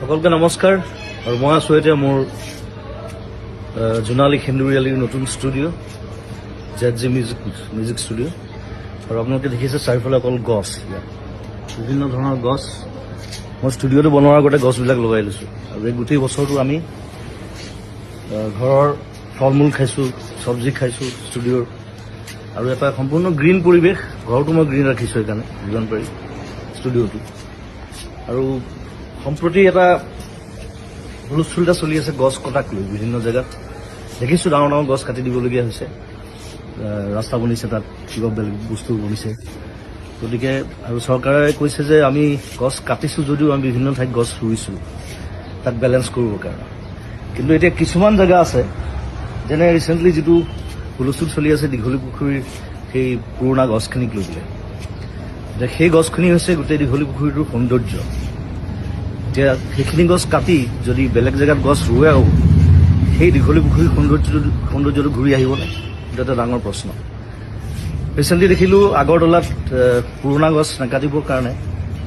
সকলকে নমস্কাৰ আৰু মই আছোঁ এতিয়া মোৰ জোনালী সেন্দুৰীয়ালীৰ নতুন ষ্টুডিঅ' ZJ মিউজিক ষ্টুডিঅ' আৰু আপোনালোকে দেখিছে চাৰিওফালে অকল গছ, বিভিন্ন ধৰণৰ গছ। মই ষ্টুডিঅ'টো বনোৱাৰ আগতে গছবিলাক লগাই লৈছোঁ আৰু এই গোটেই বছৰটো আমি ঘৰৰ ফল মূল খাইছোঁ, চব্জি খাইছোঁ ষ্টুডিঅ'ৰ, আৰু এটা সম্পূৰ্ণ গ্ৰীণ পৰিৱেশ। ঘৰটো মই গ্ৰীণ ৰাখিছোঁ সেইকাৰণে যিমান পাৰি ষ্টুডিঅ'টো। আৰু সম্প্ৰতি এটা হুলস্থুল এটা চলি আছে গছ কটাক লৈ। বিভিন্ন জেগাত দেখিছোঁ ডাঙৰ ডাঙৰ গছ কাটি দিবলগীয়া হৈছে, ৰাস্তা বনিছে, তাত কিবা বেলেগ বস্তু বনিছে। গতিকে আৰু চৰকাৰে কৈছে যে আমি গছ কাটিছোঁ যদিও আমি বিভিন্ন ঠাইত গছ ৰুইছোঁ তাক বেলেঞ্চ কৰিবৰ কাৰণে। কিন্তু এতিয়া কিছুমান জেগা আছে, যেনে ৰিচেণ্টলি যিটো হুলস্থুল চলি আছে দীঘলী পুখুৰীৰ সেই পুৰণা গছখিনিক লৈ পেলাই। এতিয়া সেই গছখিনি হৈছে গোটেই দীঘলী পুখুৰীটোৰ সৌন্দৰ্য। এতিয়া সেইখিনি গছ কাটি যদি বেলেগ জেগাত গছ ৰুৱেও সেই দীঘলী পুখুৰীৰ সৌন্দৰ্যটো ঘূৰি আহিবনে, এইটো এটা ডাঙৰ প্ৰশ্ন। ৰিচেণ্টলি দেখিলোঁ আগৰতলাত পুৰণা গছ নাকাটিবৰ কাৰণে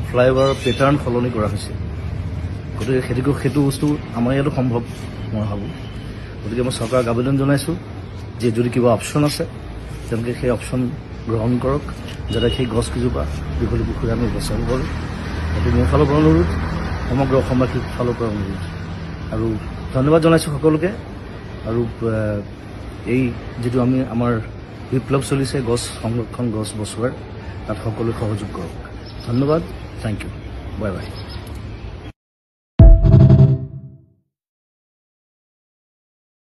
ফ্লাইঅভাৰৰ পেটাৰ্ণ সলনি কৰা হৈছে। গতিকে সেইটো বস্তু আমাৰ ইয়াতো সম্ভৱ মই ভাবোঁ। গতিকে মই চৰকাৰক আবেদন জনাইছোঁ যে যদি কিবা অপশ্যন আছে তেওঁলোকে সেই অপশ্যন গ্ৰহণ কৰক, যাতে সেই গছকেইজোপা দীঘলী পুখুৰী আমি বচাব পাৰোঁ। সেইটো মোৰ ফালৰ পৰা অনুৰোধ, সমগ্ৰ অসমবাসীৰ ফালৰ পৰা অনুৰোধ। আৰু ধন্যবাদ জনাইছোঁ সকলোকে। আৰু এই যিটো আমাৰ বিপ্লৱ চলিছে গছ সংৰক্ষণ, গছ বচোৱাৰ, তাত সকলোৱে সহযোগ কৰক। ধন্যবাদ, থেংক ইউ, বাই বাই।